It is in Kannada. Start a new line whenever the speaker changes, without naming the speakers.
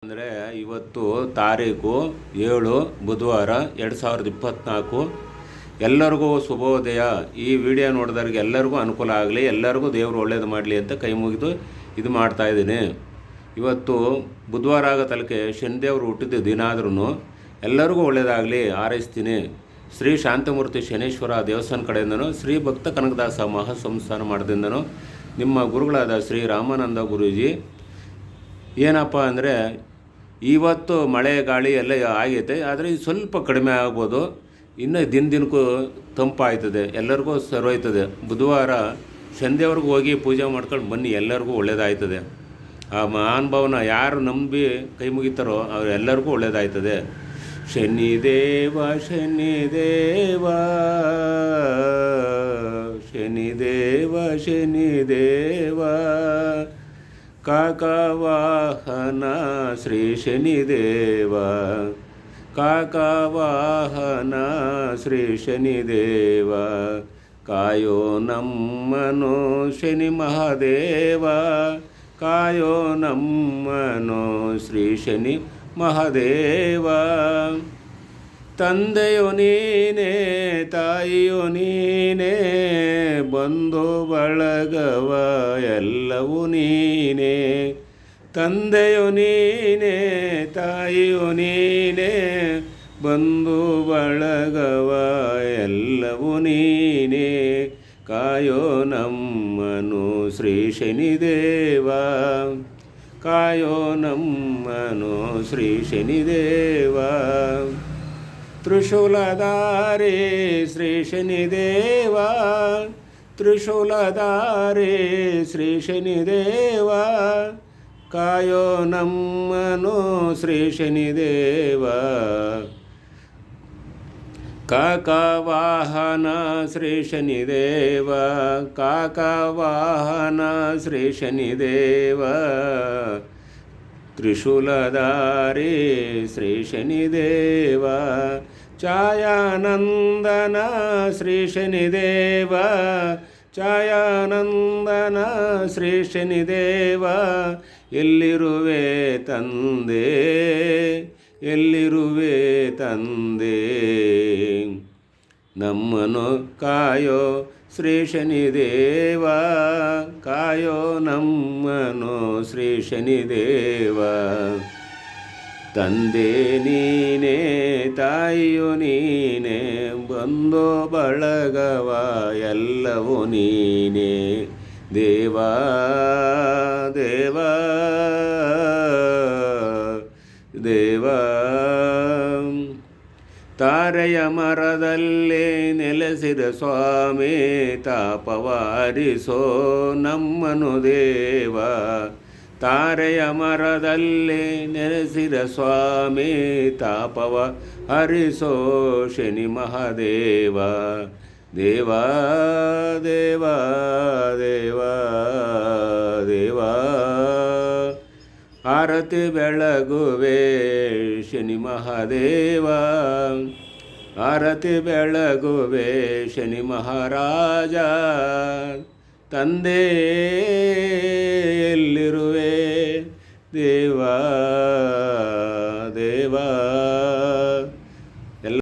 ಅಂದರೆ ಇವತ್ತು ತಾರೀಕು 7 ಬುಧವಾರ 2024. ಎಲ್ಲರಿಗೂ ಶುಭೋದಯ. ಈ ವಿಡಿಯೋ ನೋಡಿದವ್ರಿಗೆ ಎಲ್ಲರಿಗೂ ಅನುಕೂಲ ಆಗಲಿ, ಎಲ್ಲರಿಗೂ ದೇವರು ಒಳ್ಳೇದು ಮಾಡಲಿ ಅಂತ ಕೈ ಮುಗಿದು ಇದು ಮಾಡ್ತಾಯಿದ್ದೀನಿ. ಇವತ್ತು ಬುಧವಾರ ಆಗೋ ತಲಕೆ ಶನಿದೇವರು ಹುಟ್ಟಿದ ದಿನ ಆದ್ರೂ ಎಲ್ಲರಿಗೂ ಒಳ್ಳೆಯದಾಗಲಿ ಹಾರೈಸ್ತೀನಿ. ಶ್ರೀ ಶಾಂತಮೂರ್ತಿ ಶನೇಶ್ವರ ದೇವಸ್ಥಾನ ಕಡೆಯಿಂದನೂ ಶ್ರೀ ಭಕ್ತ ಕನಕದಾಸ ಮಹಾಸಂಸ್ಥಾನ ಮಾಡೋದ್ರಿಂದನೂ ನಿಮ್ಮ ಗುರುಗಳಾದ ಶ್ರೀ ರಾಮಾನಂದ ಗುರೂಜಿ ಏನಪ್ಪ ಅಂದರೆ ಇವತ್ತು ಮಳೆ ಗಾಳಿ ಎಲ್ಲ ಆಗೈತೆ, ಆದರೆ ಇದು ಸ್ವಲ್ಪ ಕಡಿಮೆ ಆಗ್ಬೋದು. ಇನ್ನು ದಿನಕ್ಕೂ ತಂಪಾಯ್ತದೆ, ಎಲ್ಲರಿಗೂ ಸರ್ವೈತದೆ. ಬುಧವಾರ ಸಂಧ್ಯವ್ರಿಗೆ ಹೋಗಿ ಪೂಜೆ ಮಾಡ್ಕೊಂಡು ಬನ್ನಿ, ಎಲ್ಲರಿಗೂ ಒಳ್ಳೆಯದಾಯ್ತದೆ. ಆ ಮಹಾನುಭಾವನ ಯಾರು ನಂಬಿ ಕೈ ಮುಗಿತಾರೋ ಅವರೆಲ್ಲರಿಗೂ ಒಳ್ಳೆಯದಾಯ್ತದೆ. ಶನಿದೇವ ಶನಿದೇವ ಶನಿದೇವ ಶನಿದೇವ ಕಾಕವಾಹನ ಶ್ರೀ ಶನಿದೇವ ಕಾಕವಾಹನ ಶ್ರೀ ಶನಿದೇವ ಕಾಯೋ ನಮ್ಮನೋ ಶನಿ ಮಹಾದೇವ ಕಾಯೋ ನಮ್ಮನೋ ಶ್ರೀ ಶನಿ ಮಹಾದೇವ. ತಂದೆಯೋ ನೀನೇ ತಾಯಿಯೋ ನೀನೇ ಬಂಧು ಬಳಗವ ಎಲ್ಲವೂ ನೀನೇ. ತಂದೆಯೋ ನೀನೇ ತಾಯಿಯೋ ನೀನೇ ಬಂಧು ಬಳಗವ ಎಲ್ಲವೂ ನೀನೇ. ಕಾಯೋ ನಮ್ಮನು ಶ್ರೀ ಶನಿದೇವ ಕಾಯೋ ನಮ್ಮನು ಶ್ರೀ ಶನಿದೇವ. ತ್ರಿಶೂಲಧಾರಿ ಶ್ರೀ ಶನಿದೇವ ತ್ರಿಶೂಲಧಾರಿ ಶ್ರೀ ಶನಿದೇವ ಕಾಯೋ ನಮ್ಮನು ಶ್ರೀ ಶನಿದೇವ. ಕಾಕವಾಹನ ಶ್ರೀ ಶನಿದೇವ ಕಾಕವಾಹನ ಶ್ರೀ ಶನಿದೇವ ತ್ರಿಶೂಲಧಾರಿ ಶ್ರೀ ಶನಿದೇವ. ಛಾಯಾನಂದನ ಶ್ರೀ ಶನಿದೇವ ಛಾಯಾನಂದನ ಶ್ರೀ ಶನಿದೇವ. ಎಲ್ಲಿರುವೆ ತಂದೆ ಎಲ್ಲಿರುವೆ ತಂದೆ ನಮ್ಮನು ಕಾಯೋ ಶ್ರೀ ಶನಿದೇವ ಕಾಯೋ ನಮ್ಮನು ಶ್ರೀ ಶನಿದೇವ. ತಂದೆ ನೀನೇ ತಾಯಿಯು ನೀನೇ ಬಂಧು ಬಳಗವ ಎಲ್ಲವೂ ನೀನೇ. ದೇವಾ ದೇವಾ ದೇವಾ ತಾರೆಯ ಮರದಲ್ಲಿ ನೆಲೆಸಿದ ಸ್ವಾಮಿ ತಾಪವಾರಿಸೋ ನಮ್ಮನು ದೇವ. ತಾರೆಯ ಮರದಲ್ಲಿ ನೆಲೆಸಿದ ಸ್ವಾಮಿ ತಾಪವ ಹರಿಸೋ ಶನಿ ಮಹಾದೇವ. ದೇವಾ ದೇವಾ ದೇವಾ ದೇವಾ ಆರತಿ ಬೆಳಗುವೆ ಶನಿ ಮಹಾದೇವ ಆರತಿ ಬೆಳಗುವೆ ಶನಿ ಮಹಾರಾಜ. ತಂದೆ ಎಲ್ಲಿರುವೆ ದೇವಾ